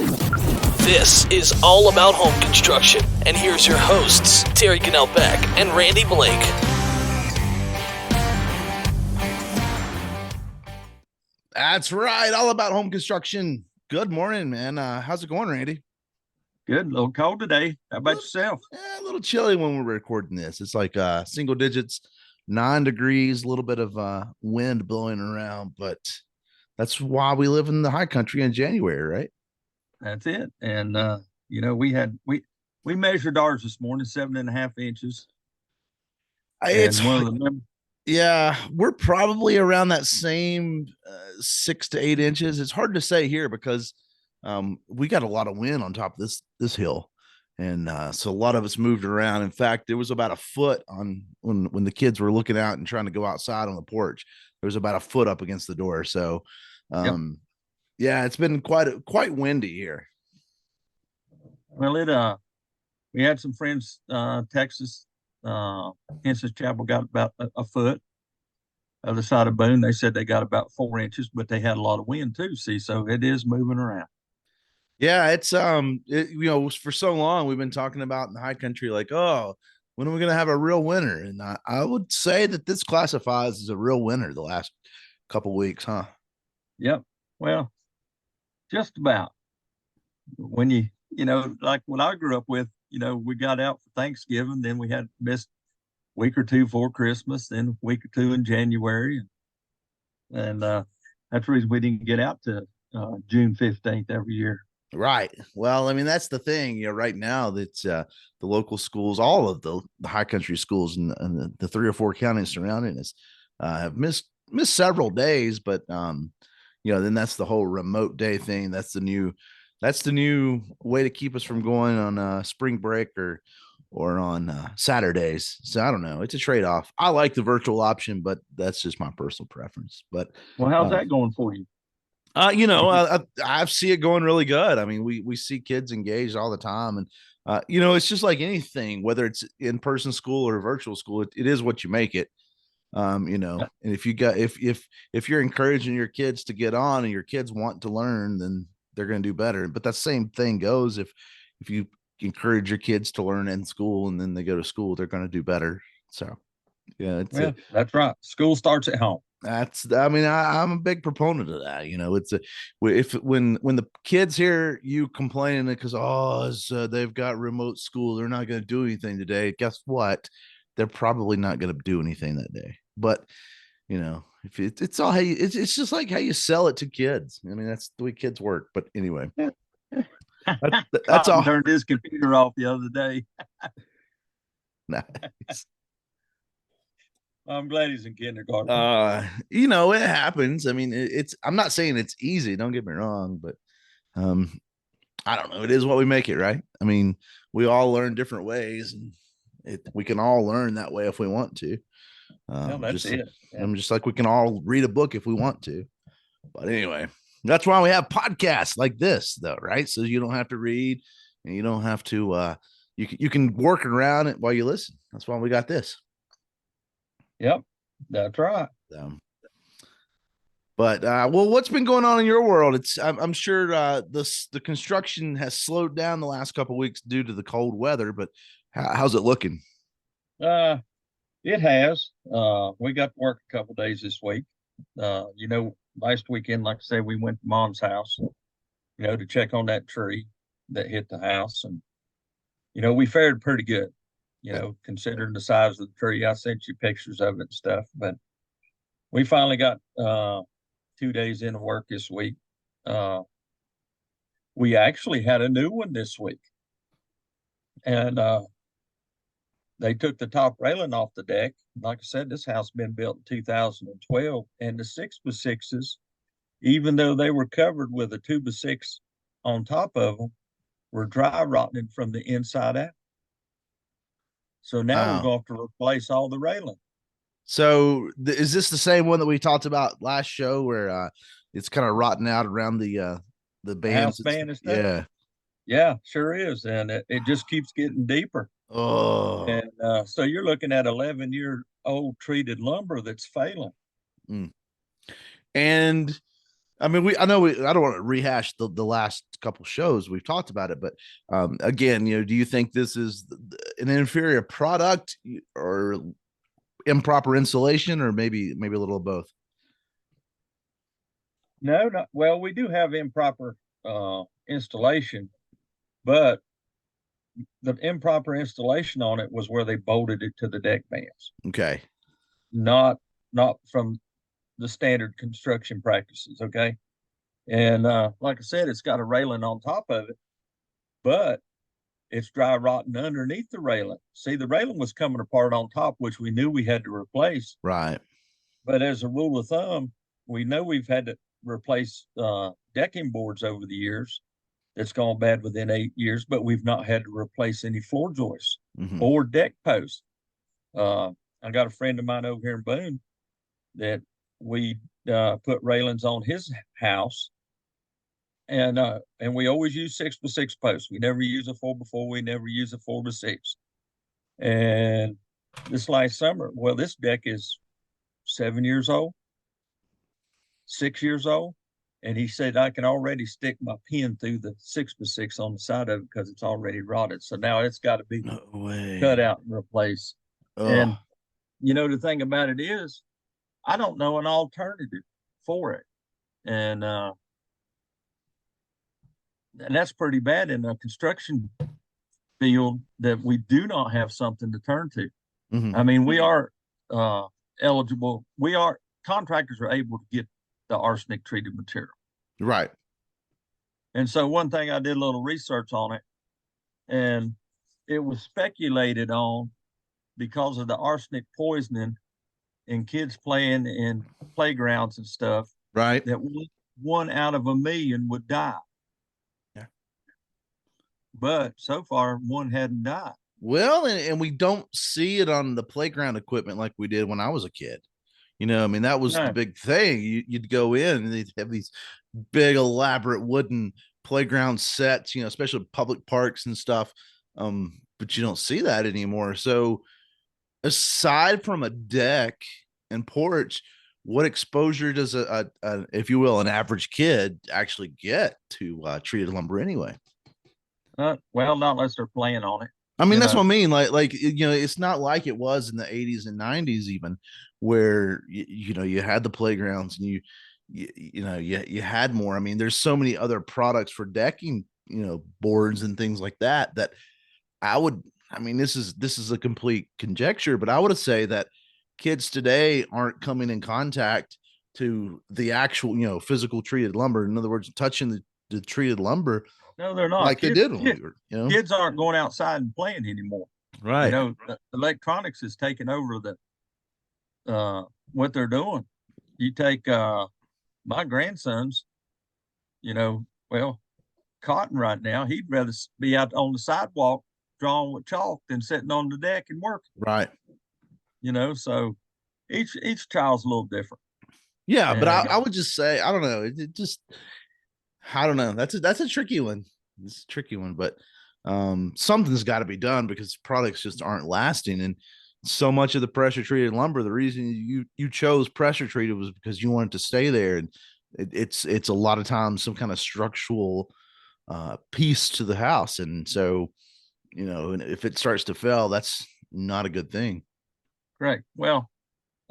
This is All About Home Construction, and here's your hosts, Terry Cannell Beck and Randy Blake. That's right, All About Home Construction. Good morning, man. How's it going, Randy? Good. A little cold today. How about yourself? A little chilly when we're recording this. It's like single digits, 9 degrees, a little bit of wind blowing around, but that's why we live in the high country in January, right? That's it. And we measured ours this morning, 7.5 inches. It's and one of the yeah, we're probably around that same 6 to 8 inches. It's hard to say here because we got a lot of wind on top of this hill, and so a lot of us moved around. In fact, there was about a foot on when the kids were looking out and trying to go outside on the porch. There was about a foot up against the door. So, yeah, it's been quite windy here. Well, we had some friends, Texas, Kansas Chapel got about a foot. Other side of Boone, they said they got about 4 inches, but they had a lot of wind too. See, so it is moving around. Yeah, it's for so long we've been talking about in the high country, like, oh, when are we going to have a real winter? And I would say that this classifies as a real winter the last couple weeks, huh? Yep. Well, just about. When like when I grew up with, we got out for Thanksgiving, then we had missed a week or two before Christmas, then a week or two in January, and that's the reason we didn't get out to June 15th every year. Right. Well, I mean, that's the thing. Right now that the local schools, all of the high country schools and the 3 or 4 counties surrounding us have missed several days, but then that's the whole remote day thing. That's the new way to keep us from going on spring break or on Saturdays. So I don't know. It's a trade-off. I like the virtual option, but that's just my personal preference. But how's that going for you? I see it going really good. I mean, we see kids engaged all the time, and it's just like anything, whether it's in-person school or virtual school, it is what you make it. And if you're encouraging your kids to get on and your kids want to learn, then they're going to do better. But that same thing goes if you encourage your kids to learn in school and then they go to school, they're going to do better. So yeah, that's right. School starts at home. I'm a big proponent of that. When the kids hear you complaining because they've got remote school, they're not going to do anything today. Guess what? They're probably not going to do anything that day. But if it's all it's just like how you sell it to kids. I mean, that's the way kids work. But anyway, that's all. Turned his computer off the other day. Nice. I'm glad he's in kindergarten. It happens. I mean, I'm not saying it's easy. Don't get me wrong, but I don't know. It is what we make it, right? I mean, we all learn different ways, and we can all learn that way if we want to. That's it. Yeah. I'm just like we can all read a book if we want to. But anyway, that's why we have podcasts like this, though, right? So you don't have to read, and you don't have to. You can work around it while you listen. That's why we got this. Yep, that's right. But what's been going on in your world? I'm sure the construction has slowed down the last couple of weeks due to the cold weather. But how's it looking? It has. We got to work a couple days this week. Last weekend, like I said, we went to Mom's house, to check on that tree that hit the house, and we fared pretty good. Considering the size of the tree. I sent you pictures of it and stuff, but we finally got 2 days into work this week. We actually had a new one this week, and they took the top railing off the deck. Like I said, this house been built in 2012, and the 6x6s, even though they were covered with a 2x6 on top of them, were dry rotting from the inside out. So now we're going to have to replace all the railing. So is this the same one that we talked about last show where it's kind of rotting out around the bands? Band and stuff? Yeah. Yeah, sure is. And it just keeps getting deeper. Oh. And so you're looking at 11-year-old treated lumber that's failing. And I mean, I don't want to rehash the last couple shows we've talked about it, but again, do you think this is an inferior product or improper insulation, or maybe a little of both? No, no. Well, we do have improper installation, but the improper installation on it was where they bolted it to the deck bands, Okay. not from the standard construction practices. Okay. And like I said, it's got a railing on top of it, but it's dry rotting underneath the railing. See, the railing was coming apart on top, which we knew we had to replace. Right. But as a rule of thumb, we know we've had to replace decking boards over the years. That's gone bad within 8 years, but we've not had to replace any floor joists Mm-hmm. or deck posts. I got a friend of mine over here in Boone that we put railings on his house, and we always use 6x6 posts. We never use a 4x4. We never use a 4x6. And this last summer, well, this deck is 7 years old, 6 years old. And he said, I can already stick my pin through the 6x6 on the side of it because it's already rotted. So now it's got to be No way. cut out and replaced. Oh. And, the thing about it is, I don't know an alternative for it. And that's pretty bad in a construction field that we do not have something to turn to. Mm-hmm. I mean, we are eligible. Contractors are able to get the arsenic treated material. Right. And so one thing, I did a little research on it, and it was speculated on because of the arsenic poisoning and kids playing in playgrounds and stuff, Right. that one out of 1,000,000 would die. Yeah. But so far, one hadn't died. Well, and we don't see it on the playground equipment like we did when I was a kid. I mean, that was the big thing. You'd go in and they'd have these big, elaborate wooden playground sets, especially public parks and stuff. But you don't see that anymore. So aside from a deck and porch, what exposure does a if you will, an average kid actually get to treated lumber anyway? Well, not unless they're playing on it. I mean, that's what I mean. Like it's not like it was in the 80s and 90s, even, where you had the playgrounds and you had more. I mean, there's so many other products for decking, boards and things like that. I mean, this is a complete conjecture, but I would say that kids today aren't coming in contact to the actual, physical treated lumber. In other words, touching the treated lumber. No, they're not. Like they did when we were, Kids aren't going outside and playing anymore. Right. The electronics is taking over what they're doing. You take my grandsons, Cotton right now, he'd rather be out on the sidewalk drawing with chalk than sitting on the deck and working. Right. So each child's a little different. Yeah, but I would just say, I don't know. It just, I don't know. That's a tricky one. It's a tricky one, but something's got to be done because products just aren't lasting. And so much of the pressure treated lumber, the reason you chose pressure treated was because you wanted to stay there. And it's a lot of times some kind of structural piece to the house. And so, and if it starts to fail, that's not a good thing. Correct. Well,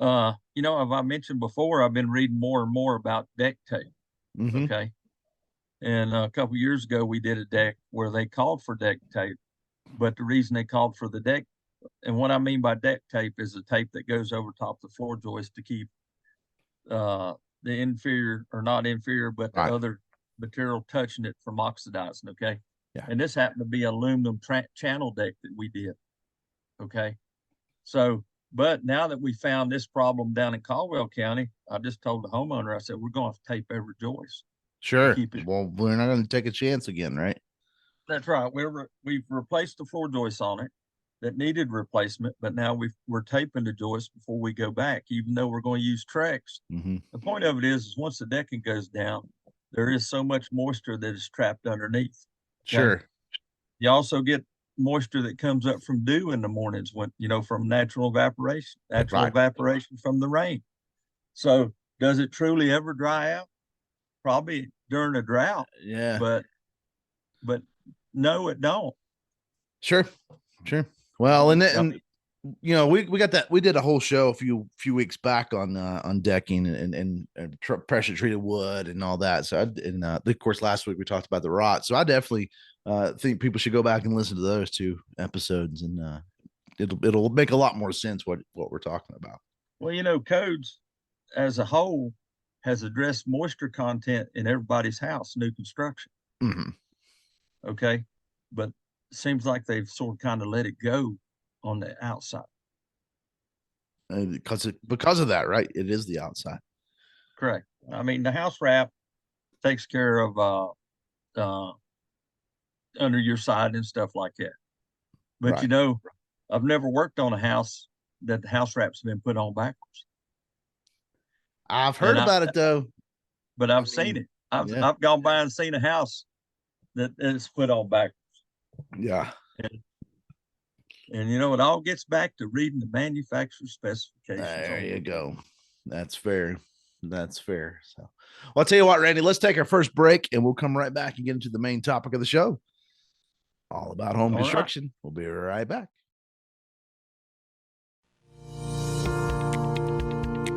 as I mentioned before, I've been reading more and more about deck tape. Mm-hmm. Okay. And a couple of years ago, we did a deck where they called for deck tape. But the reason they called for the deck, and what I mean by deck tape is the tape that goes over top the floor joist to keep the inferior, or not inferior, but the other material touching it from oxidizing. Okay. Yeah. And this happened to be aluminum channel deck that we did. Okay. So, but now that we found this problem down in Caldwell County, I just told the homeowner, I said, we're going to tape every joist. Sure. Well, we're not going to take a chance again, right? That's right. We've replaced the floor joists on it that needed replacement, but now we're taping the joist before we go back, even though we're going to use Trex. Mm-hmm. The point of it is once the decking goes down, there is so much moisture that is trapped underneath. Okay? Sure. You also get moisture that comes up from dew in the mornings when, from natural evaporation from the rain. So does it truly ever dry out? probably during a drought, Yeah. but no, it don't. Sure. Well, and I and mean, we got that. We did a whole show a few weeks back on decking and pressure treated wood and all that. So of course last week we talked about the rot. So I definitely think people should go back and listen to those two episodes, and it'll make a lot more sense what we're talking about. well, codes as a whole has addressed moisture content in everybody's house, new construction. Mm-hmm. Okay. But it seems like they've sort of kind of let it go on the outside. Because of that, right? It is the outside. Correct. I mean, the house wrap takes care of under your side and stuff like that. But Right. I've never worked on a house that the house wrap's been put on backwards. I've heard And about it though. but I I've seen mean, it. I've yeah, I've gone by and seen a house that is put on backwards. yeah. And it all gets back to reading the manufacturer's specifications. There you go. That's fair. That's fair. So, well, I'll tell you what, Randy, let's take our first break and we'll come right back and get into the main topic of the show, all about home All right. construction. We'll be right back.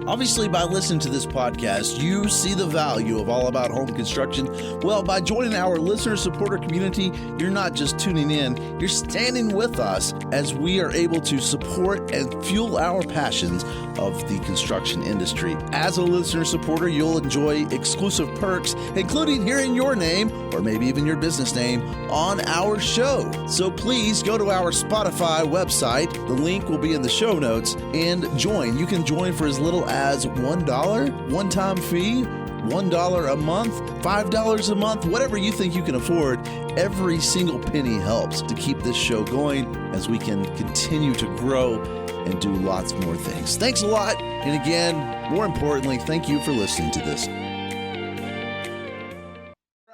Obviously, by listening to this podcast, you see the value of All About Home Construction. Well, by joining our listener supporter community, you're not just tuning in, you're standing with us as we are able to support and fuel our passions of the construction industry. As a listener supporter, you'll enjoy exclusive perks, including hearing your name or maybe even your business name on our show. So please go to our Spotify website. The link will be in the show notes and join. You can join for as little as $1 one-time fee, $1 a month, $5 a month, whatever you think you can afford. Every single penny helps to keep this show going as we can continue to grow and do lots more things. Thanks a lot. And again, more importantly, thank you for listening to this. All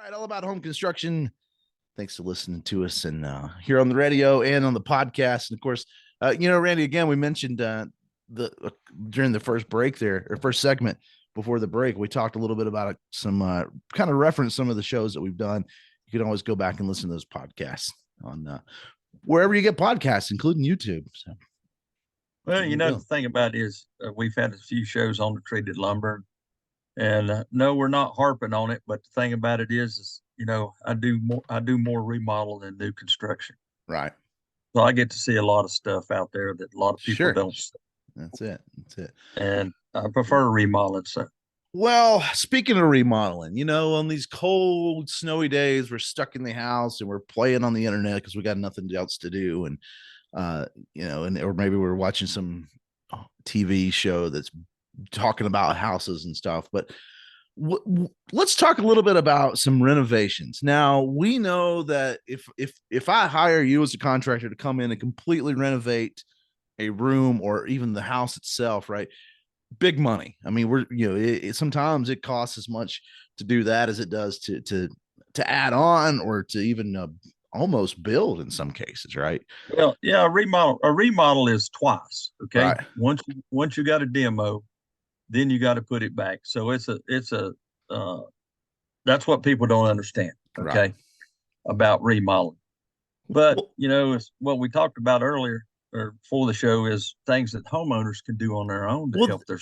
right, All About Home Construction. Thanks for listening to us and here on the radio and on the podcast. And of course, Randy, again, we mentioned during the first break there, or first segment before the break, we talked a little bit about some kind of reference some of the shows that we've done. You can always go back and listen to those podcasts on wherever you get podcasts, including YouTube. So, Well, the thing about it is we've had a few shows on the treated lumber, and no, we're not harping on it. But the thing about it is I do more remodel than new construction. Right. So I get to see a lot of stuff out there that a lot of people don't see. That's it. And I prefer remodeling. So, well, speaking of remodeling, on these cold, snowy days, we're stuck in the house and we're playing on the internet because we got nothing else to do. And, or maybe we're watching some TV show that's talking about houses and stuff. But let's talk a little bit about some renovations. Now, we know that if I hire you as a contractor to come in and completely renovate a room or even the house itself, right? Big money. I mean, sometimes it costs as much to do that as it does to add on or to even almost build in some cases, right? Well, yeah, a remodel is twice. Okay. Right. Once you got a demo, then you got to put it back. So that's what people don't understand. Okay. Right. About remodeling. But it's what we talked about earlier or before the show is things that homeowners can do on their own to help their.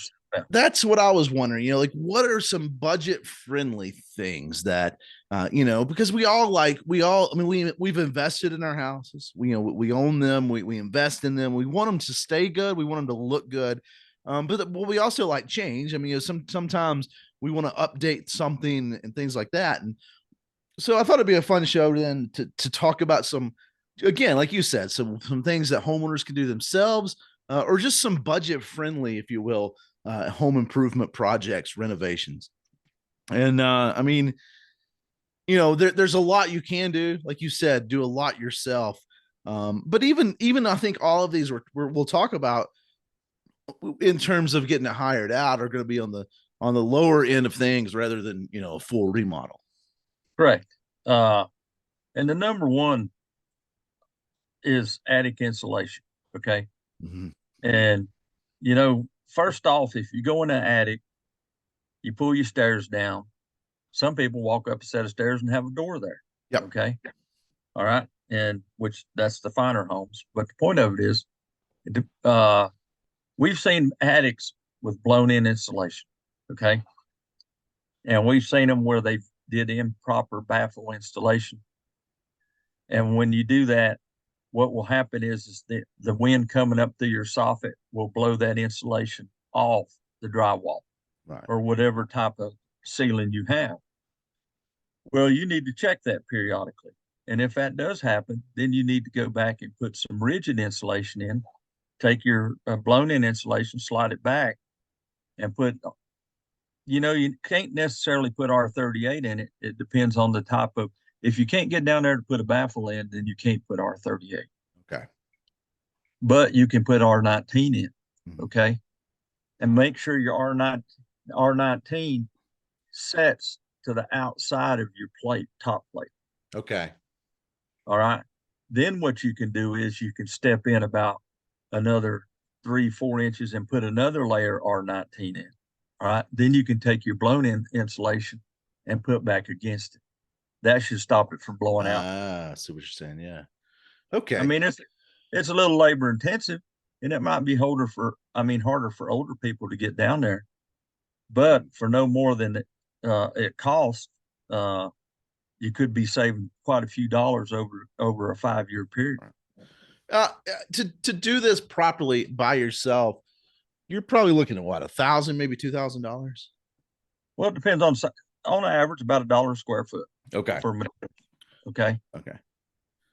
That's what I was wondering, like what are some budget friendly things that, because we've invested in our houses. We own them. We invest in them. We want them to stay good. We want them to look good. But we also like change. I mean, sometimes we want to update something and things like that. And so I thought it'd be a fun show then to talk about some, again, like you said, some things that homeowners can do themselves, or just some budget friendly, if you will, home improvement projects, renovations. And I mean, there's a lot you can do, like you said, do a lot yourself. But even I think all of these we'll talk about in terms of getting it hired out are going to be on the lower end of things rather than a full remodel. Correct. And the number one is attic insulation. Okay. Mm-hmm. And first off, if you go in an attic, you pull your stairs down Some people walk up a set of stairs and have a door there. Yep. Okay. All right. And which that's the finer homes. But the point of it is, we've seen attics with blown in insulation. Okay. And we've seen them where they did improper baffle installation. And when you do that, what will happen is the wind coming up through your soffit will blow that insulation off the drywall, Right. or whatever type of ceiling you have. Well, you need to check that periodically. And if that does happen, then you need to go back and put some rigid insulation in, take your blown in insulation, slide it back, and you can't necessarily put R38 in it. It depends on the type of, if you can't get down there to put a baffle in, then you can't put R38. Okay. But you can put R19 in. Mhm. Okay. And make sure your R19 sets to the outside of your top plate. Okay. All right. Then what you can do is you can step in about another 3-4 inches and put another layer R19 in. All right. Then you can take your blown in insulation and put back against it. That should stop it from blowing out. I see what you're saying. Yeah. Okay. I mean, it's a little labor intensive, and it might be harder for older people to get down there, but for no more than it costs, you could be saving quite a few dollars over a 5-year period. To do this properly by yourself, you're probably looking at what, $1,000, maybe $2,000. Well, it depends on average about $1 a square foot. Okay. For me. Okay. Okay.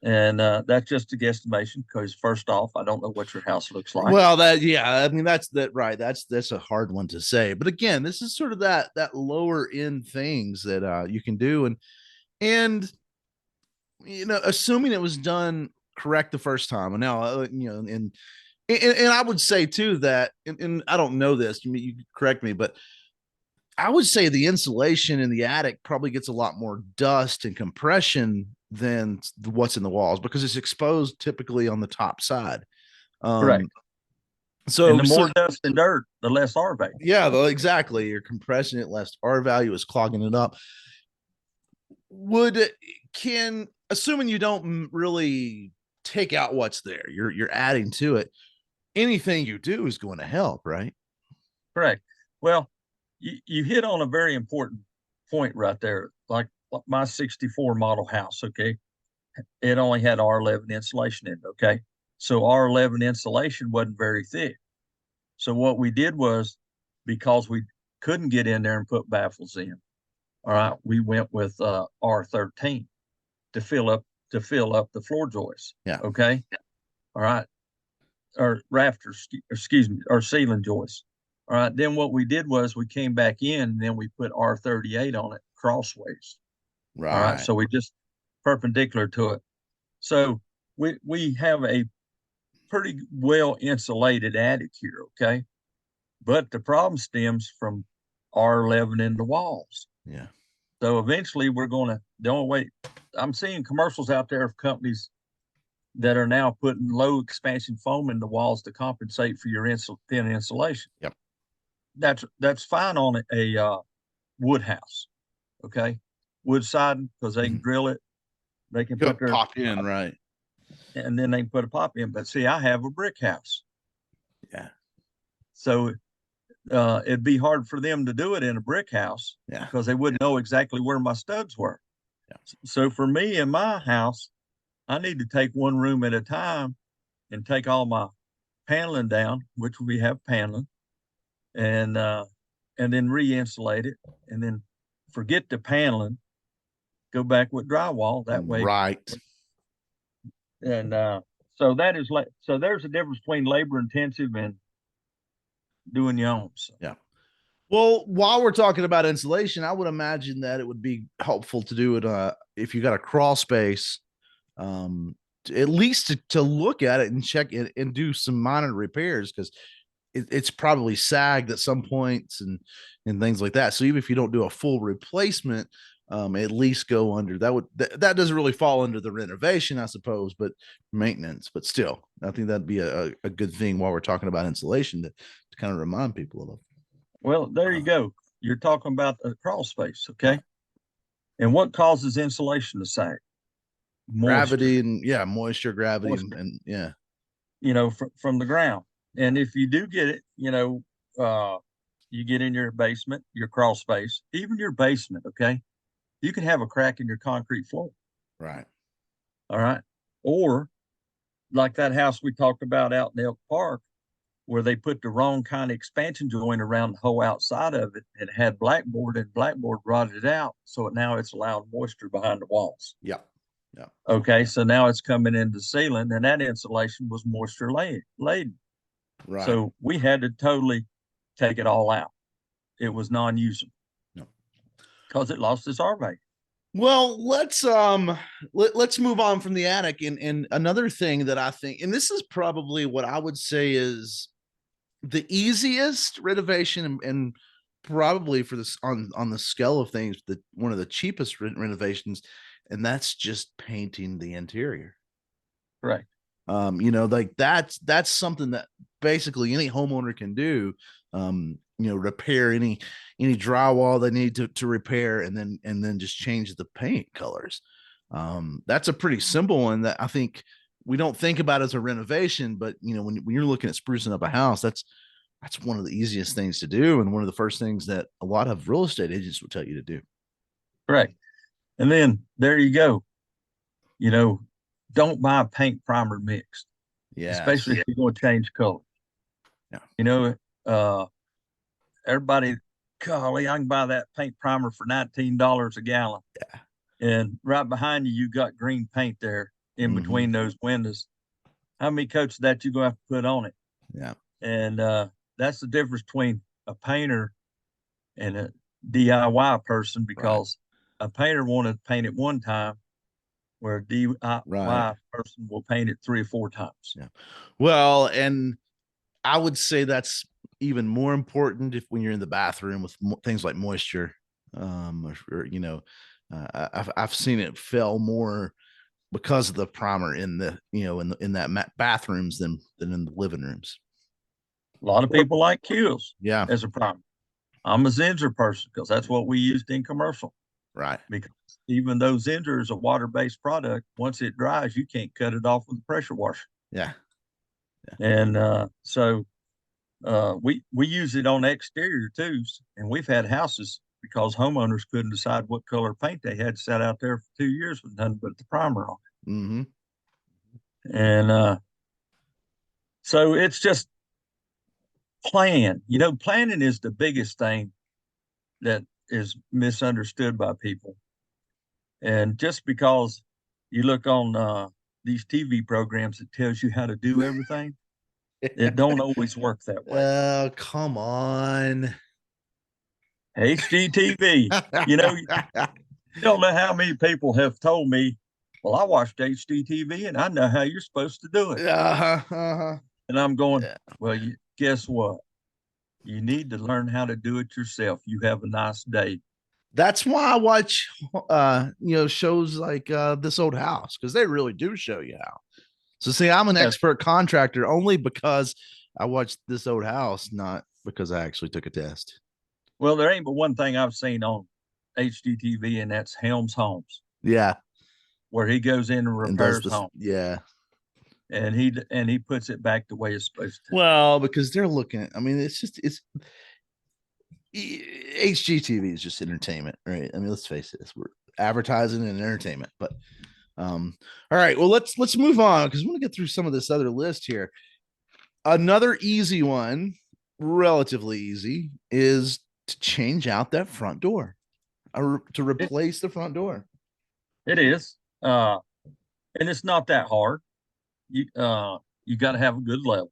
And that's just a guesstimation because first off, I don't know what your house looks like. Well, I mean, that's right. That's a hard one to say. But again, this is sort of that lower end things that you can do. And assuming it was done correct the first time. And now, and I would say too that, and I don't know this, you correct me, but I would say the insulation in the attic probably gets a lot more dust and compression than what's in the walls because it's exposed typically on the top side. Correct. So the more dust and dirt, the less R value. Yeah, exactly. You're compressing it, less R value is clogging it up. Assuming you don't really take out what's there, you're adding to it. Anything you do is going to help, right? Correct. Well, you hit on a very important point right there. Like my 64 model house, okay, it only had R11 insulation in it, okay? So R11 insulation wasn't very thick. So what we did was, because we couldn't get in there and put baffles in, all right, we went with R13 to fill up the floor joists. Yeah. Okay. All right. Or rafters, excuse me, or ceiling joists. All right. Then what we did was we came back in and then we put R38 on it crossways. Right. All right. So we just perpendicular to it. So we have a pretty well insulated attic here. Okay. But the problem stems from R11 in the walls. Yeah. So eventually the only way I'm seeing commercials out there of companies that are now putting low expansion foam in the walls to compensate for your thin insulation. Yep. That's fine on a wood house. Okay. Wood siding, because they can drill it. They can put their pop in, right. And then they can put a pop in. But see, I have a brick house. Yeah. So it'd be hard for them to do it in a brick house. Yeah. Because they wouldn't know exactly where my studs were. Yeah. So for me in my house, I need to take one room at a time and take all my paneling down, which we have paneling, and then re-insulate it, and then forget the paneling, go back with drywall that way. Right. And so there's a difference between labor intensive and doing your own. So. Yeah. Well, while we're talking about insulation, I would imagine that it would be helpful to do it if you got a crawl space, at least to look at it and check it and do some minor repairs, because it's probably sagged at some points and things like that. So even if you don't do a full replacement, at least go under that doesn't really fall under the renovation, I suppose, but maintenance. But still, I think that'd be a good thing while we're talking about insulation to kind of remind people of it. Well, there you go. You're talking about a crawl space, okay? And what causes insulation to sag? Moisture. Gravity and moisture, gravity, Moisture. and yeah. From the ground. And if you do get it, you get in your basement, your crawl space, even your basement, okay, you can have a crack in your concrete floor. Right. All right. Or like that house we talked about out in Elk Park, where they put the wrong kind of expansion joint around the whole outside of it and had blackboard, and blackboard rotted it out. So now it's allowed moisture behind the walls. Yeah. Yeah. Okay. So now it's coming into ceiling, and that insulation was moisture laden. Right. So we had to totally take it all out. It was non-usable. No. Because it lost its R value. Well, let's move on from the attic. And another thing that I think, and this is probably what I would say is the easiest renovation, and probably for this on the scale of things, one of the cheapest renovations, and that's just painting the interior. Right. Like that's something that basically any homeowner can do. Repair any drywall they need to repair, and then just change the paint colors. That's a pretty simple one that I think we don't think about as a renovation, but when you're looking at sprucing up a house, that's one of the easiest things to do, and one of the first things that a lot of real estate agents will tell you to do. Correct. And then there you go. Don't buy a paint primer mixed. Yeah. Especially if you're going to change color. Yeah. Everybody, golly, I can buy that paint primer for $19 a gallon. Yeah. And right behind you, you got green paint there in between those windows. How many coats of that you gonna have to put on it? Yeah. And that's the difference between a painter and a DIY person, because a painter wanted to paint it one time, where a DIY person will paint it 3 or 4 times. Yeah. Well, and I would say that's even more important when you're in the bathroom with things like moisture. I've seen it fail more because of the primer in the in that bathrooms than in the living rooms. A lot of people like Kills as a primer. I'm a Zinsser person because that's what we used in commercial. Right. Because even though Zinsser is a water-based product, once it dries, you can't cut it off with a pressure washer. Yeah. And so we use it on exterior too. And we've had houses, because homeowners couldn't decide what color paint they had, sat out there for 2 years with nothing but the primer on it. Mm-hmm. And so it's just plan. Planning is the biggest thing that is misunderstood by people. And just because you look on these TV programs that tells you how to do everything, it don't always work that way. Oh, come on. HGTV. You don't know how many people have told me, well, I watched HGTV and I know how you're supposed to do it. And I'm going, well, guess what? You need to learn how to do it yourself. You have a nice day. That's why I watch, shows like This Old House, because they really do show you how. So see, I'm an expert contractor only because I watched This Old House, not because I actually took a test. Well, there ain't but one thing I've seen on HGTV, and that's Helm's Homes. Yeah. Where he goes in and repairs homes. Yeah. And he puts it back the way it's supposed to. Well, because they're looking at, it's HGTV is just entertainment, right? I mean, let's face it, we're advertising and entertainment. But all right, well, let's move on, because we want to get through some of this other list here. Another easy one, relatively easy, is to change out that front door, or to replace the front door. It is, and it's not that hard. You got to have a good level.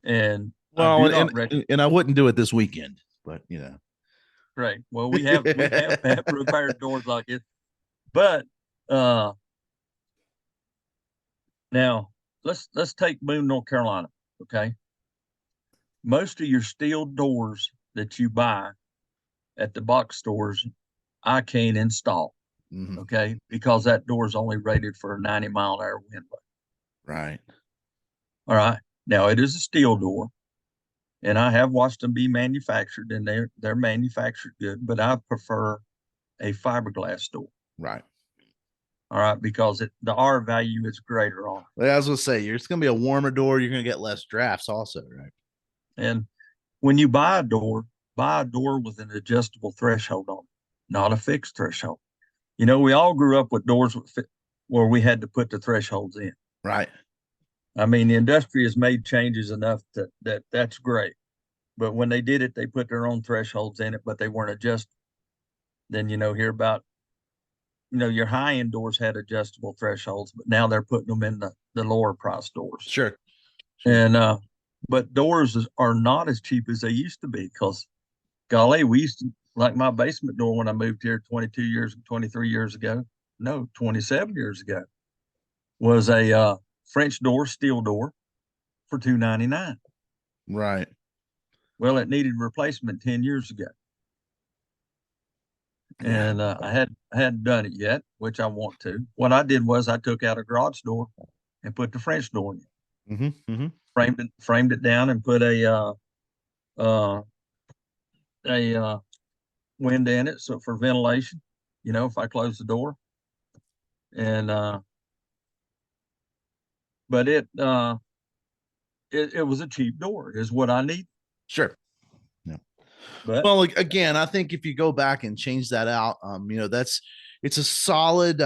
And I wouldn't do it this weekend, but Right. Well, we have repaired doors like it, but now let's take Boone, North Carolina. Okay. Most of your steel doors that you buy at the box stores, I can't install. Mm-hmm. Okay, because that door is only rated for a 90-mile-an-hour wind load. Right. All right. Now it is a steel door, and I have watched them be manufactured, and they're manufactured good, but I prefer a fiberglass door. Right. All right, because the R value is greater on it. Like I was gonna say, it's gonna be a warmer door. You're gonna get less drafts, also, right? And when you buy a door with an adjustable threshold on it, not a fixed threshold. You know, we all grew up with doors where we had to put the thresholds in. Right. I mean, the industry has made changes enough that's great. But when they did it, they put their own thresholds in it, but they weren't adjustable. Then, hear about, your high end doors had adjustable thresholds, but now they're putting them in the lower price doors. Sure. And, but doors are not as cheap as they used to be because, golly, we used to, like my basement door when I moved here 23 years ago, no, 27 years ago, was a French door, steel door for $299. Right. Well, it needed replacement 10 years ago. And I hadn't done it yet, which I want to. What I did was I took out a garage door and put the French door in. Mm-hmm. Mm-hmm. Framed it down and put a wind in it, so for ventilation. If I close the door, and but it was a cheap door, is what I need. Sure. Yeah. But well, again, I think if you go back and change that out, it's a solid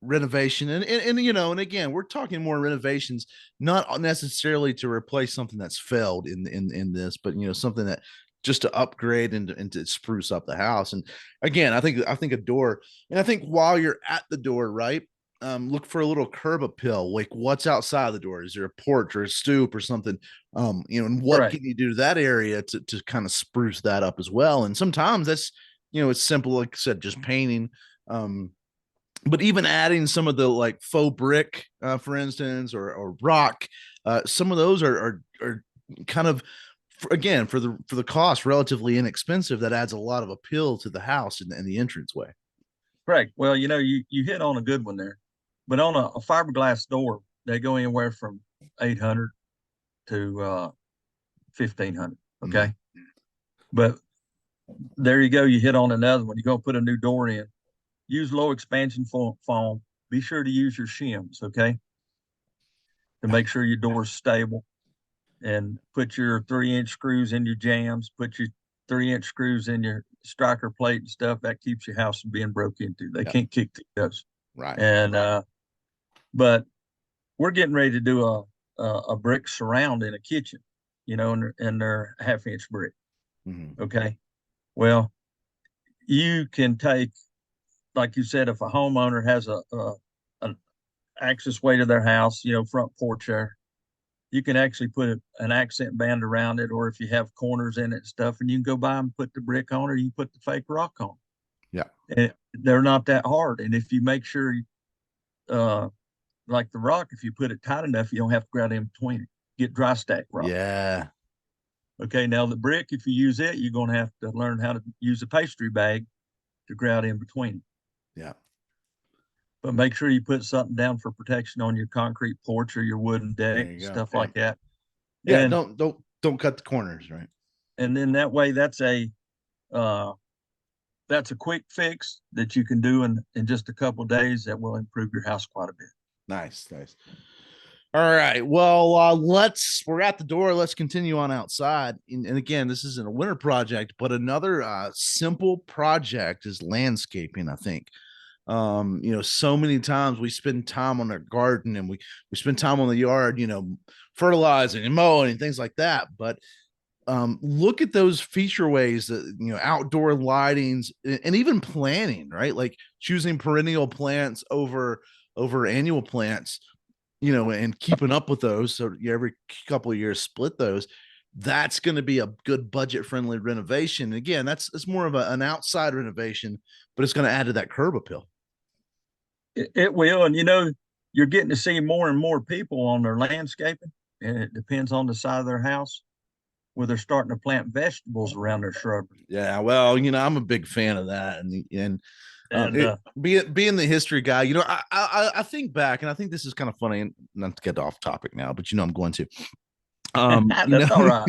renovation, and and again, we're talking more renovations, not necessarily to replace something that's failed in this, but something that just to upgrade and to spruce up the house. And again, I think a door, and I think while you're at the door, right, look for a little curb appeal, like what's outside the door. Is there a porch or a stoop or something? And what right. can you do to that area to kind of spruce that up as well? And sometimes that's, it's simple, like I said, just painting. But even adding some of the like faux brick, for instance, or rock, some of those are kind of, again, for the cost, relatively inexpensive. That adds a lot of appeal to the house and the entranceway. Correct. Well, you hit on a good one there. But on a fiberglass door, they go anywhere from 800 to 1,500. Okay. Mm-hmm. But there you go. You hit on another one. You're going to put a new door in. Use low expansion foam. Be sure to use your shims, okay, to make sure your door's stable. And put your 3-inch screws in your jams. Put your 3-inch screws in your striker plate and stuff. That keeps your house from being broke into. They can't kick those. Right. And but we're getting ready to do a brick surround in a kitchen, and they're 1/2-inch brick. Mm-hmm. Okay. Well, you can take, like you said, if a homeowner has an access way to their house, front porch there, you can actually put an accent band around it, or if you have corners in it and stuff, and you can go by and put the brick on, or you can put the fake rock on. Yeah. And they're not that hard. And if you make sure, like the rock, if you put it tight enough, you don't have to grout in between it. Get dry stack rock. Yeah. Okay. Now the brick, if you use it, you're going to have to learn how to use a pastry bag to grout in between it. Yeah. But make sure you put something down for protection on your concrete porch or your wooden deck, stuff like that. Yeah, and don't cut the corners, right? And then that way, that's a quick fix that you can do in just a couple of days that will improve your house quite a bit. Nice. All right. Well, we're at the door. Let's continue on outside. And again, this isn't a winter project, but another simple project is landscaping, I think. So many times we spend time on our garden and we spend time on the yard, fertilizing and mowing and things like that. But look at those feature ways that, outdoor lightings and even planting, right? Like choosing perennial plants over annual plants, and keeping up with those. So every couple of years, split those. That's going to be a good budget friendly renovation. And again, it's more of an outside renovation, but it's going to add to that curb appeal. It will. And, you're getting to see more and more people on their landscaping, and it depends on the side of their house where they're starting to plant vegetables around their shrubbery. Yeah. Well, I'm a big fan of that. Being the history guy, I think back, and I think this is kind of funny, and not to get off topic now, but I'm going to. That's all right.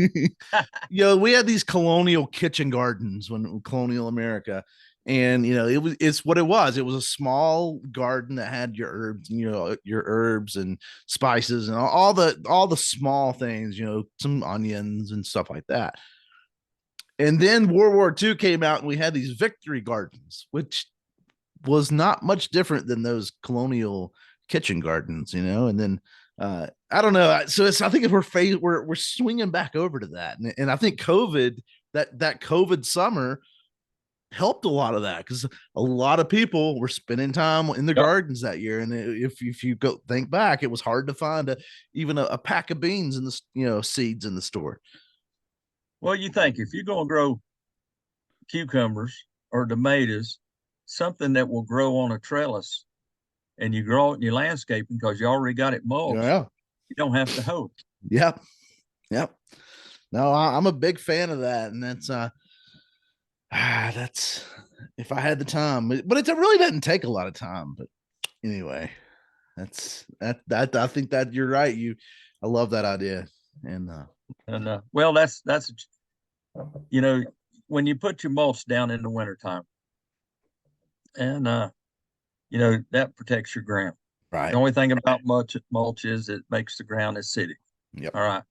We had these colonial kitchen gardens when colonial America, And it's what it was. It was a small garden that had your herbs, your herbs and spices and all the small things, some onions and stuff like that. And then World War II came out and we had these victory gardens, which was not much different than those colonial kitchen gardens, and then I don't know. So I think if we're swinging back over to that, and I think that COVID summer helped a lot of that, because a lot of people were spending time in the Yep. gardens that year. And if you go think back, it was hard to find even a pack of beans in the seeds in the store. Well, you think if you're going to grow cucumbers or tomatoes, something that will grow on a trellis, and you grow it in your landscaping because you already got it mulched, Yeah. you don't have to hoe. Yep. Yep. No, I'm a big fan of that. And that's if I had the time, but it really doesn't take a lot of time. But anyway, that I think that you're right. I love that idea. And Well, that's when you put your mulch down in the wintertime, and that protects your ground. right. The only thing about mulch is it makes the ground acidic. Yep. All right.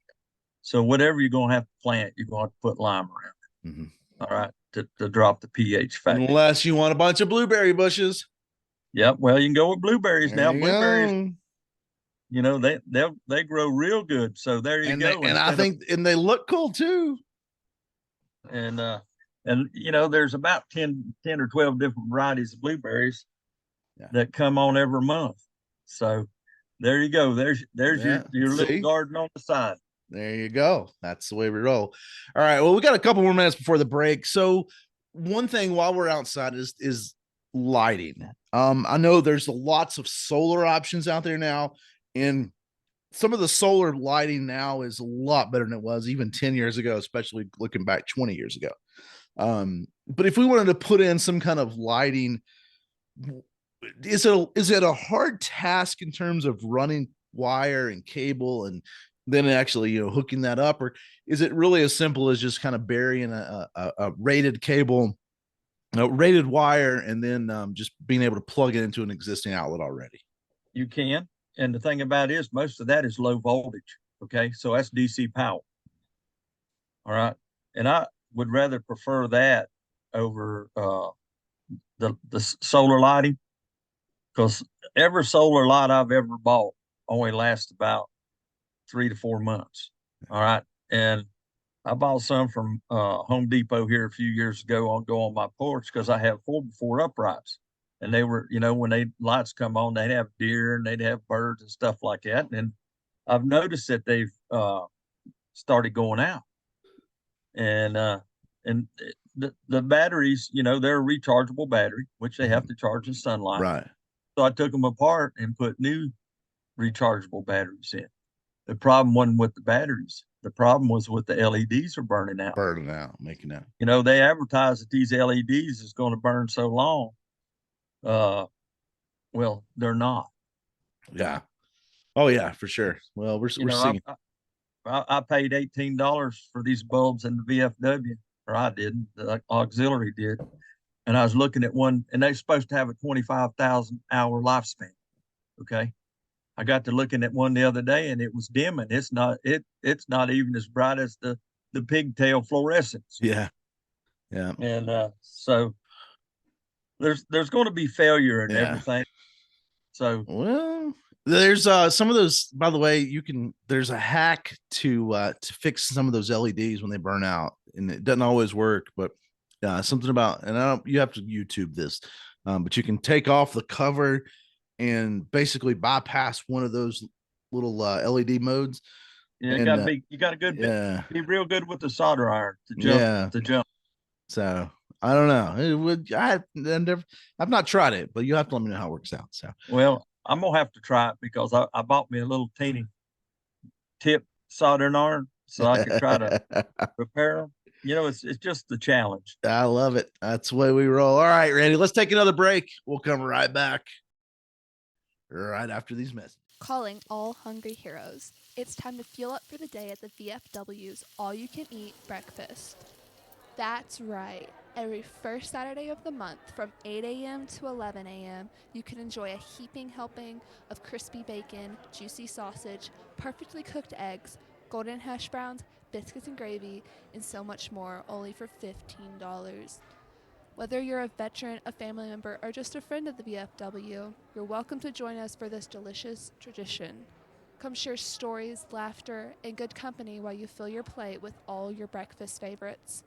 So whatever you're going to have to plant, you're going to have to put lime around it. Mm-hmm. All right. To drop the pH factor. Unless you want a bunch of blueberry bushes. Yep. Well, you can go with blueberries There now. you Blueberries, go. they grow real good. So there you go. And I think and they look cool too. And there's about 10 or 12 different varieties of blueberries that come on every month. So there you go. There's your little garden on the side. There you go. That's the way we roll. All right. Well, we got a couple more minutes before the break. So one thing while we're outside is lighting. I know there's lots of solar options out there now, and some of the solar lighting now is a lot better than it was even 10 years ago, especially looking back 20 years ago. But if we wanted to put in some kind of lighting, is it a hard task in terms of running wire and cable and then actually hooking that up, or is it really as simple as just kind of burying a rated cable, rated wire, and then just being able to plug it into an existing outlet already? You can. And the thing about it is most of that is low voltage. Okay. So that's DC power. All right. And I would rather prefer that over the solar lighting, because every solar light I've ever bought only lasts about 3 to 4 months. All right. And I bought some from Home Depot here a few years ago. I'll go on my porch because I have 4x4 uprights. And they were, when they lights come on, they'd have deer and they'd have birds and stuff like that. And I've noticed that they've started going out. And the batteries, they're a rechargeable battery, which they have to charge in sunlight. Right. So I took them apart and put new rechargeable batteries in. The problem wasn't with the batteries. The problem was with the LEDs are burning out. Making out. They advertise that these LEDs is going to burn so long. Well, they're not. Yeah. Oh yeah, for sure. Well, we're seeing. I paid $18 for these bulbs in the VFW, or I didn't. The auxiliary did, and I was looking at one, and they're supposed to have a 25,000 hour lifespan. Okay. I got to looking at one the other day, and it was dimming. It's not even as bright as the pigtail fluorescence. Yeah. Yeah. And so there's going to be failure in everything. So well, there's some of those, by the way, there's a hack to fix some of those LEDs when they burn out, and it doesn't always work, but something about, and you have to YouTube this, but you can take off the cover and basically bypass one of those little LED modes. Yeah, you got to be real good with the solder iron to jump. So I don't know. I've not tried it, but you have to let me know how it works out. So well, I'm gonna have to try it because I bought me a little teeny tip soldering iron so I could try to repair them. It's just the challenge. I love it. That's the way we roll. All right, Randy, let's take another break. We'll come right back right after these messages. Calling all hungry heroes. It's time to fuel up for the day at the VFW's all-you-can-eat breakfast. That's right. Every first Saturday of the month from 8 a.m. to 11 a.m., you can enjoy a heaping helping of crispy bacon, juicy sausage, perfectly cooked eggs, golden hash browns, biscuits and gravy, and so much more, only for $15. Whether you're a veteran, a family member, or just a friend of the VFW, you're welcome to join us for this delicious tradition. Come share stories, laughter, and good company while you fill your plate with all your breakfast favorites.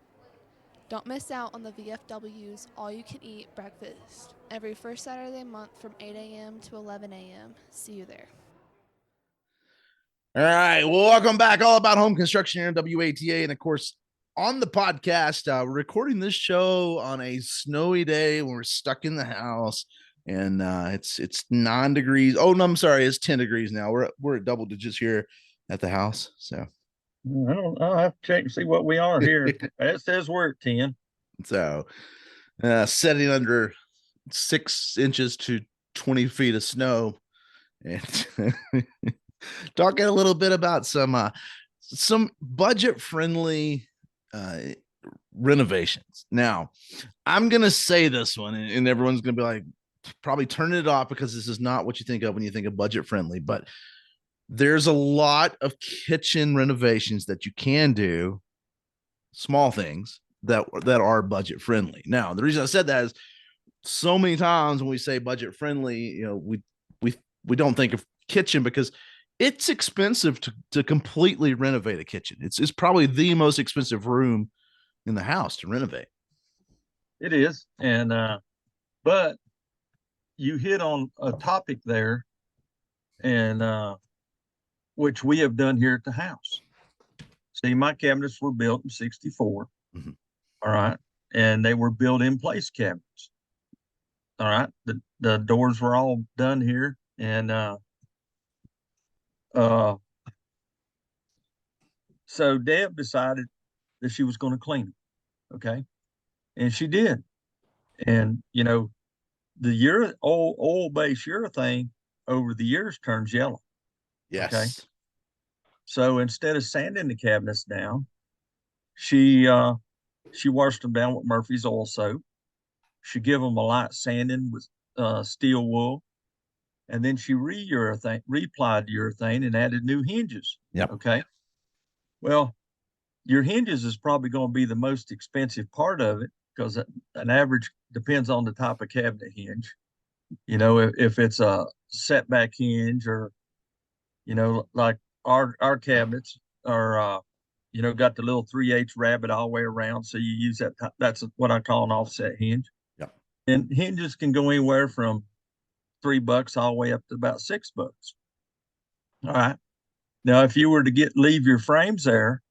Don't miss out on the VFW's all-you-can-eat breakfast every first Saturday month from 8 a.m. to 11 a.m. See you there. All right. Well, welcome back. All about home construction here in WATA. And of course, on the podcast, we're recording this show on a snowy day when we're stuck in the house. And it's 9 degrees. Oh, no, I'm sorry. It's 10 degrees now. We're at double digits here at the house. So I'll have to check and see what we are here. It says we're at 10. So setting under 6 inches to 20 feet of snow, and talking a little bit about some budget friendly renovations. Now, I'm gonna say this one, and everyone's gonna be like, probably turn it off because this is not what you think of when you think of budget friendly. But there's a lot of kitchen renovations that you can do, small things that are budget friendly. Now, the reason I said that is so many times when we say budget friendly, we don't think of kitchen because it's expensive to completely renovate a kitchen. It's probably the most expensive room in the house to renovate. It is. And but you hit on a topic there, and which we have done here at the house. See, my cabinets were built in 64. Mm-hmm. All right. And they were built in place cabinets. All right. The doors were all done here. And so Deb decided that she was going to clean it. Okay. And she did. And the oil-based urethane over the years turns yellow. Yes. Okay. So instead of sanding the cabinets down, she washed them down with Murphy's oil soap. She give them a light sanding with steel wool, and then she replied urethane and added new hinges. Yep. Okay. Well, your hinges is probably going to be the most expensive part of it because an average depends on the type of cabinet hinge. If it's a setback hinge or, like our cabinets are, got the little 3/8 rabbet all the way around. So you use that. That's what I call an offset hinge. Yep. And hinges can go anywhere from $3 all the way up to about $6. All right. Now, if you were to leave your frames there,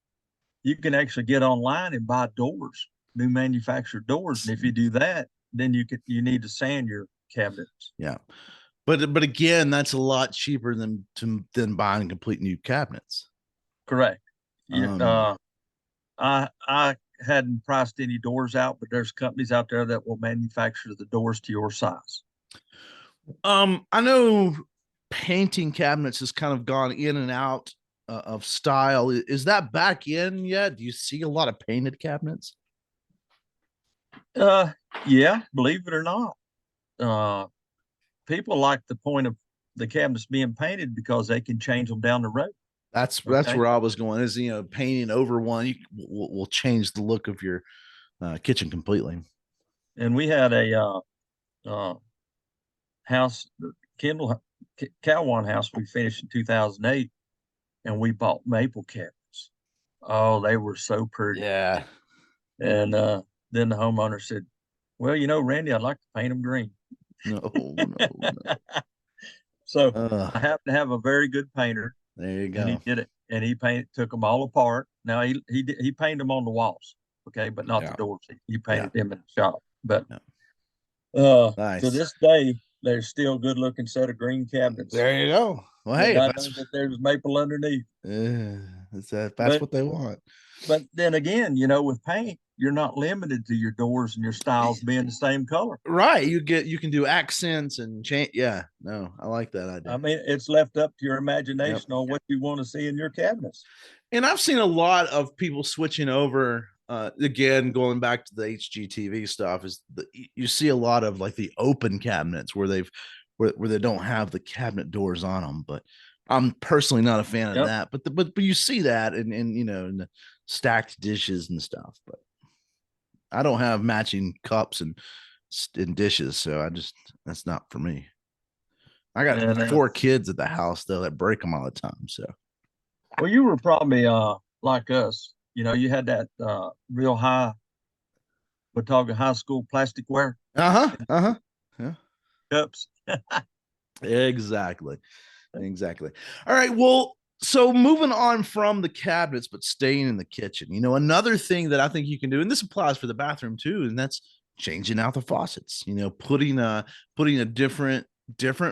you can actually get online and buy doors, new manufactured doors. And if you do that, then you need to sand your cabinets. Yeah. But again, that's a lot cheaper than buying complete new cabinets. Correct. I hadn't priced any doors out, but there's companies out there that will manufacture the doors to your size. I know painting cabinets has kind of gone in and out of style. Is that back in yet? Do you see a lot of painted cabinets? Yeah, believe it or not. People like the point of the cabinets being painted because they can change them down the road. That's where I was going. Is painting over one will change the look of your kitchen completely. And we had a house, Kendall Cowan house we finished in 2008, and we bought maple cabinets. Oh, they were so pretty. Yeah. And then the homeowner said, "Well, Randy, I'd like to paint them green." No. So I happen to have a very good painter. There you go. And he did it, and he took them all apart. Now he painted them on the walls, okay, but not the doors. He painted them in the shop. But nice. To this day, there's still a good looking set of green cabinets. There you go. Well, hey, I know that there's maple underneath. That's what they want. But then again, with paint, you're not limited to your doors and your styles being the same color. Right. You can do accents and change. Yeah. No, I like that idea. I mean, it's left up to your imagination on what you want to see in your cabinets. And I've seen a lot of people switching over Again, going back to the HGTV stuff, is you see a lot of like the open cabinets where where they don't have the cabinet doors on them. But I'm personally not a fan of that. But you see that in you know, in the stacked dishes and stuff. But I don't have matching cups and dishes, so that's not for me. I got 4 kids at the house though that break them all the time. So, well, you were probably like us. You know, you had that real high, we're talking high school plasticware yeah, cups. exactly. All right, well, so moving on from the cabinets, but staying in the kitchen. You know, another thing that I think you can do, and this applies for the bathroom too, and that's changing out the faucets. You know, putting a different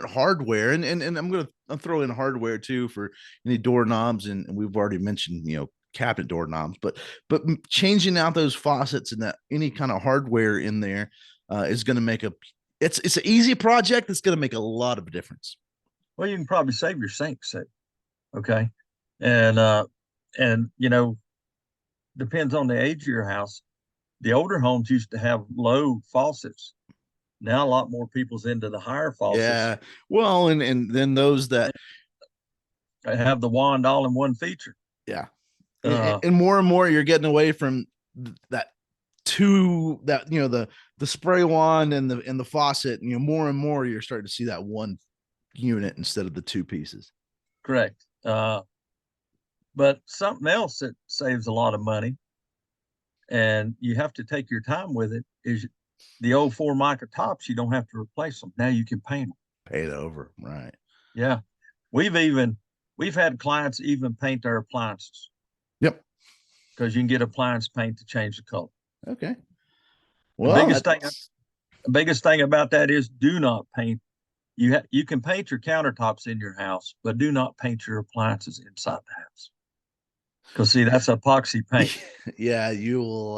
hardware, and I'm gonna throw in hardware too for any doorknobs, and we've already mentioned, you know, cabinet doorknobs, but changing out those faucets and that any kind of hardware in there is going to make it's an easy project that's going to make a lot of difference. Well, you can probably save your sink set. Okay. And you know, depends on the age of your house. The older homes used to have low faucets. Now a lot more people's into the higher faucets. Yeah. Well, and then those that have the wand all in one feature. Yeah. And more you're getting away from that you know, the spray wand and the faucet, and you know, more and more you're starting to see that one unit instead of the 2 pieces. Correct. But something else that saves a lot of money, and you have to take your time with it, is the old Formica tops. You don't have to replace them. Now you can paint them. Paint over, right? Yeah. We've had clients even paint their appliances. Yep. Because you can get appliance paint to change the color. Okay. Well, the biggest thing about that is do not paint. You can paint your countertops in your house, but do not paint your appliances inside the house. Because see, that's epoxy paint. Yeah, you will.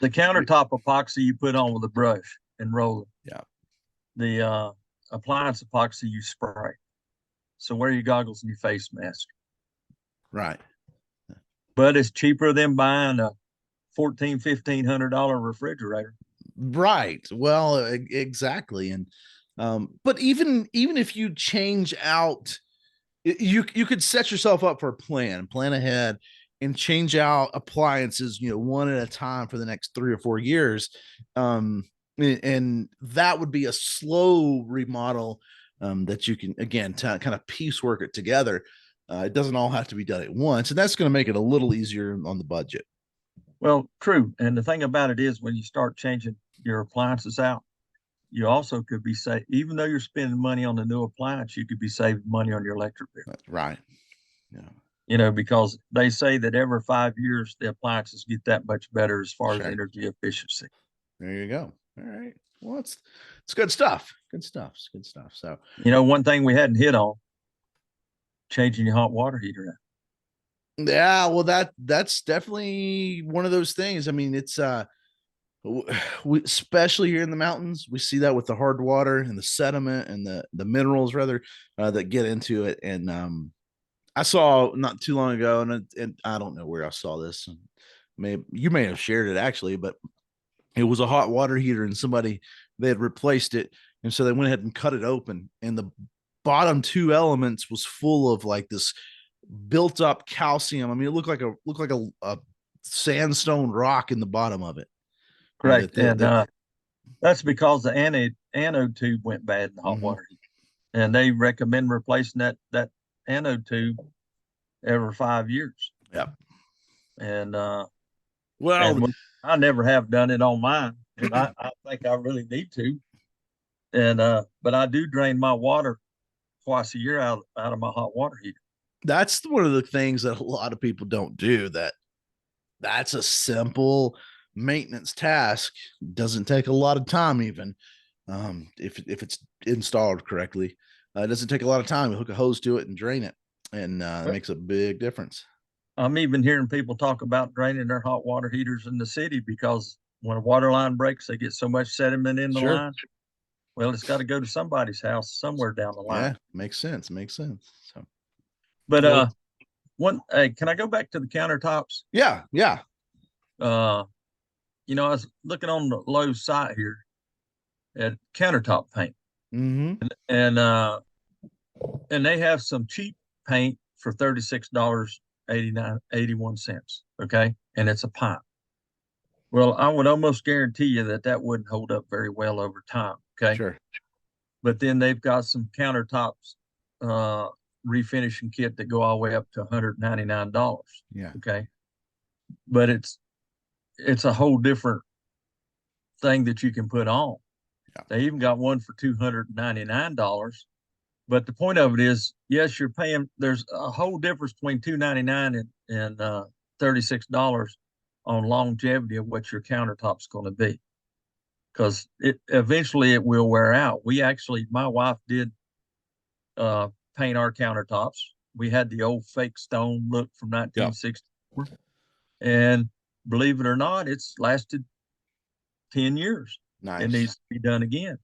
The countertop epoxy you put on with a brush and roll it. Yeah. The appliance epoxy you spray. So wear your goggles and your face mask. Right. But it's cheaper than buying a $1,400-$1,500 refrigerator. Right. Well, exactly. And but even if you change out, you could set yourself up for a plan ahead and change out appliances, you know, one at a time for the next 3 or 4 years. And that would be a slow remodel that you can, again, kind of piecework it together. It doesn't all have to be done at once, and that's going to make it a little easier on the budget. Well, true. And the thing about it is, when you start changing your appliances out, you also could be saving, even though you're spending money on the new appliance, you could be saving money on your electric bill. That's right. Yeah. You know, because they say that every 5 years, the appliances get that much better as far as energy efficiency. There you go. All right. Well, it's good stuff. Good stuff. It's good stuff. So, you know, one thing we hadn't hit on, changing your hot water heater out. Yeah, well, that's definitely one of those things. I mean, it's we, especially here in the mountains, we see that with the hard water and the sediment and the minerals rather that get into it. And I saw not too long ago, and I don't know where I saw this. You may have shared it actually, but it was a hot water heater, and they had replaced it, and so they went ahead and cut it open, and the bottom 2 elements was full of like this built up calcium. I mean, it looked like a sandstone rock in the bottom of it. Correct. That's because the anode tube went bad in the hot water heater, and they recommend replacing that anode tube every 5 years. Yep. And I never have done it on mine, and I think I really need to. And but I do drain my water twice a year out of my hot water heater. That's one of the things that a lot of people don't do. That's a simple maintenance task. Doesn't take a lot of time, even if it's installed correctly. It doesn't take a lot of time. You hook a hose to it and drain it, and it makes a big difference. I'm even hearing people talk about draining their hot water heaters in the city, because when a water line breaks, they get so much sediment in the line. Well, it's got to go to somebody's house somewhere down the line. Yeah, makes sense. So, but hey, can I go back to the countertops? Yeah. You know, I was looking on the Lowe's site here at countertop paint, Mm-hmm. and they have some cheap paint for $36.81. Okay, and it's a pint. Well, I would almost guarantee you that that wouldn't hold up very well over time. Okay, Sure. but then they've got some countertops refinishing kit that go all the way up to $199. Yeah. Okay, but it's a whole different thing that you can put on. Yeah. They even got one for $299. But the point of it is, yes, you're paying. There's a whole difference between $299 and $36 on longevity of what your countertop's going to be, because it eventually it will wear out. We actually, my wife did paint our countertops. We had the old fake stone look from 1964, and believe it or not, it's lasted 10 years. Nice. It needs to be done again.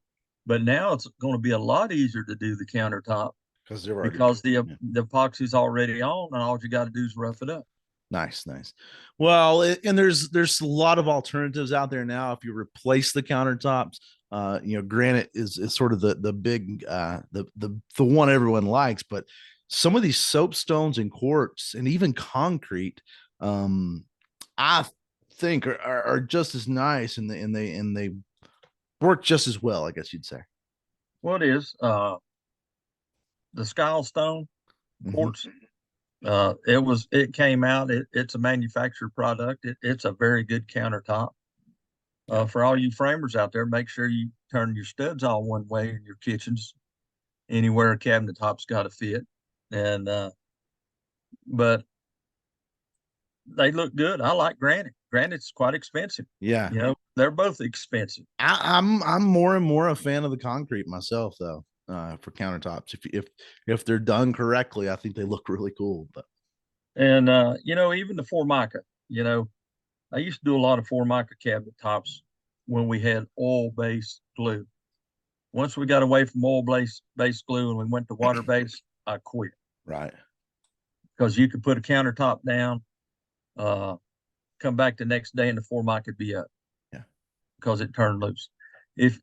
But now it's going to be a lot easier to do the countertop because they're already because the epoxy's already on, and all you got to do is rough it up. Nice. Well, and there's a lot of alternatives out there now. If you replace the countertops, granite is sort of the big the one everyone likes, but some of these soapstones and quartz and even concrete, I think are just as nice, and they work just as well, I guess you'd say. What is the Skyle stone quartz? It came out. It's a manufactured product. It's a very good countertop. For all you framers out there, make sure you turn your studs all one way in your kitchens, anywhere a cabinet top's got to fit. And but they look good. I like granite. Granite's quite expensive. Yeah, you know, they're both expensive. I'm more and more a fan of the concrete myself, though. For countertops, if they're done correctly, I think they look really cool. But and even the Formica, I used to do a lot of Formica cabinet tops when we had oil-based glue. Once we got away from oil-based glue and we went to water-based, I quit. Right. Because you could put a countertop down, come back the next day, and the Formica could be up. Yeah. Because it turned loose. If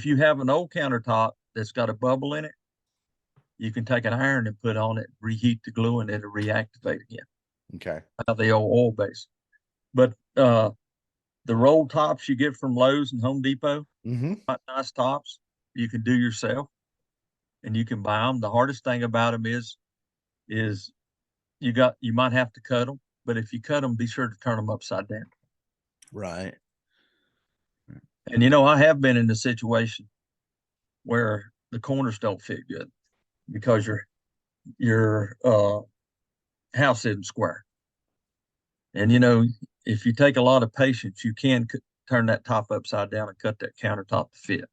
you have an old countertop that's got a bubble in it, you can take an iron and put on it, reheat the glue, and it'll reactivate again. Okay. The old oil base. But the roll tops you get from Lowe's and Home Depot, nice tops, you can do yourself, and you can buy them. The hardest thing about them is you might have to cut them, but if you cut them, be sure to turn them upside down. Right. And I have been in a situation where the corners don't fit good because your house isn't square. And if you take a lot of patience, you can turn that top upside down and cut that countertop to fit.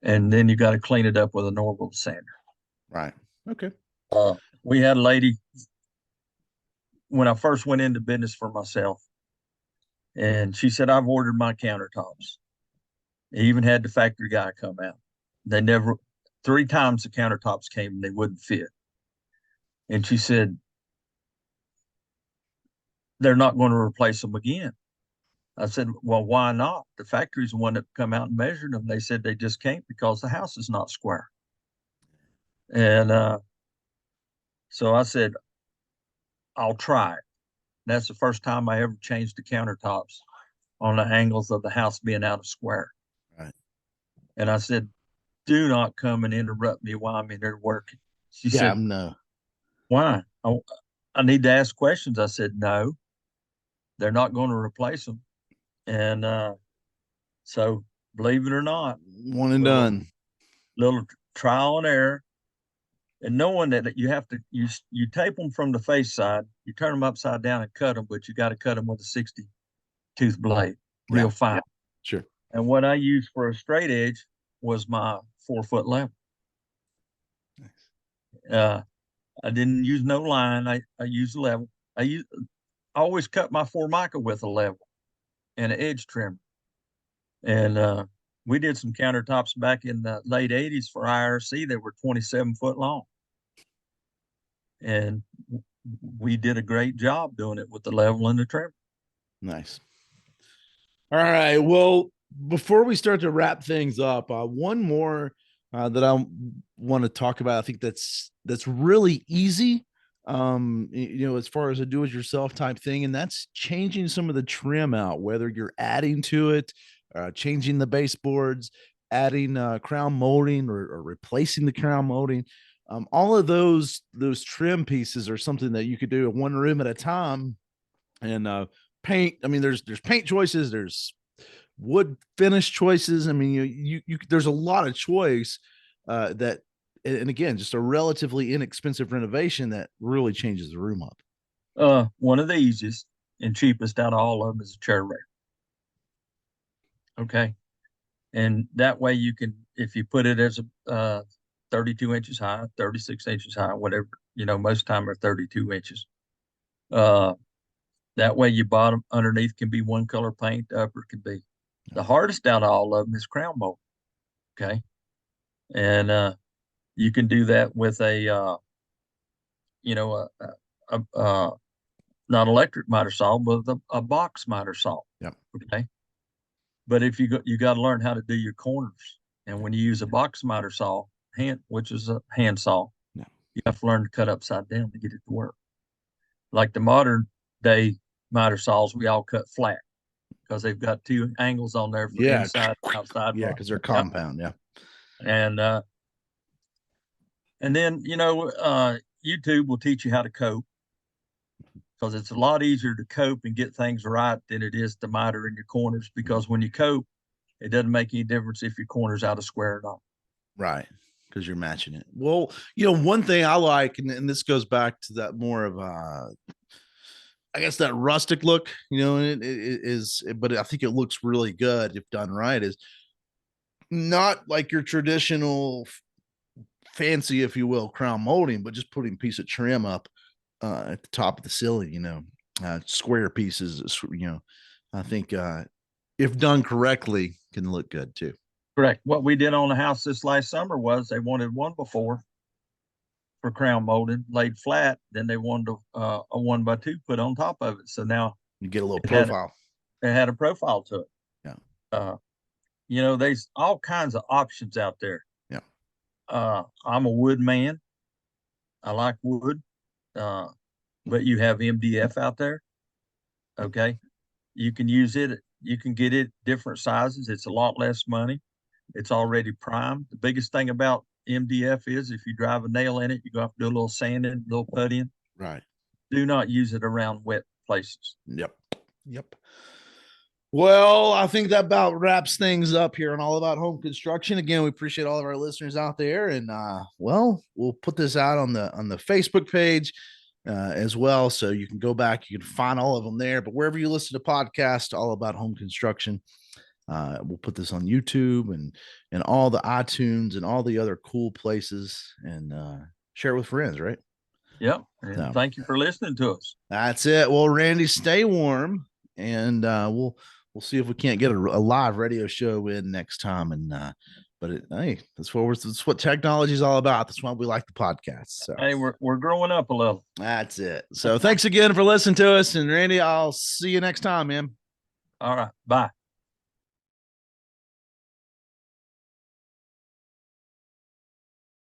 And then you got to clean it up with a normal sander. Right. Okay. We had a lady when I first went into business for myself, and she said, I've ordered my countertops. They even had the factory guy come out. They never, 3 times the countertops came and they wouldn't fit. And she said, they're not going to replace them again. I said, well, why not? The factory's the one that come out and measured them. They said they just can't because the house is not square. And so I said, I'll try it. That's the first time I ever changed the countertops on the angles of the house being out of square. Right. And I said, do not come and interrupt me while I'm in there working. She said, no. Why? I need to ask questions. I said, no, they're not going to replace them. And so, believe it or not, one and done. Little trial and error, and knowing that you have to you tape them from the face side, you turn them upside down and cut them, but you got to cut them with a 60 tooth blade, real fine. Sure. And what I used for a straight edge was my 4-foot level. Nice. I didn't use no line. I used level. I always cut my Formica with a level and an edge trimmer. And we did some countertops back in the late 80s for IRC that were 27 foot long. And we did a great job doing it with the level and the trim. Nice. All right. Well, before we start to wrap things up, one more that I want to talk about. I think that's really easy. As far as a do-it-yourself type thing, and that's changing some of the trim out, whether you're adding to it, changing the baseboards, adding crown molding, or replacing the crown molding. All of those trim pieces are something that you could do in one room at a time. And paint. I mean, there's paint choices. There's wood finish choices. I mean, you there's a lot of choice that, and again, just a relatively inexpensive renovation that really changes the room up. One of the easiest and cheapest out of all of them is a chair rail. Okay. And that way you can, if you put it as a 32 inches high, 36 inches high, whatever, most time are 32 inches. That way your bottom underneath can be one color paint, the upper can be. The hardest out of all of them is crown mold. Okay. And you can do that with a not electric miter saw, but a box miter saw. Yep. Okay. But if you got to learn how to do your corners. And when you use a box miter saw, which is a hand saw, yeah, you have to learn to cut upside down to get it to work. Like the modern day miter saws, we all cut flat because they've got two angles on there for inside and outside. Yeah, because they're compound. Yeah. And then, YouTube will teach you how to cope, because it's a lot easier to cope and get things right than it is to miter in your corners, because when you cope, it doesn't make any difference if your corner's out of square or not. Right. Because you're matching it. Well, one thing I like, and this goes back to that more of I guess that rustic look, and it is, but I think it looks really good if done right, is not like your traditional fancy, if you will, crown molding, but just putting a piece of trim up at the top of the ceiling, square pieces, I think if done correctly can look good too. Correct. What we did on the house this last summer was they wanted one before for crown molding laid flat, then they wanted a 1x2 put on top of it. So now you get a little profile. It had a profile to it. Yeah. There's all kinds of options out there. Yeah. I'm a wood man. I like wood. But you have MDF out there. Okay. You can use it. You can get it different sizes. It's a lot less money. It's already primed. The biggest thing about MDF is if you drive a nail in it, you have to do a little sanding, a little puttying. Right. Do not use it around wet places. Yep. Well, I think that about wraps things up here on All About Home Construction. Again, we appreciate all of our listeners out there, and we'll put this out on the Facebook page as well, so you can go back, you can find all of them there. But wherever you listen to podcasts, All About Home Construction, we'll put this on YouTube and all the iTunes and all the other cool places, and share it with friends, right? Yep. And thank you for listening to us. That's it. Well, Randy, stay warm, and we'll see if we can't get a live radio show in next time. And but hey, that's what technology is all about. That's why we like the podcast. So hey, we're growing up a little. That's it. So thanks again for listening to us, and Randy, I'll see you next time, man. All right. Bye.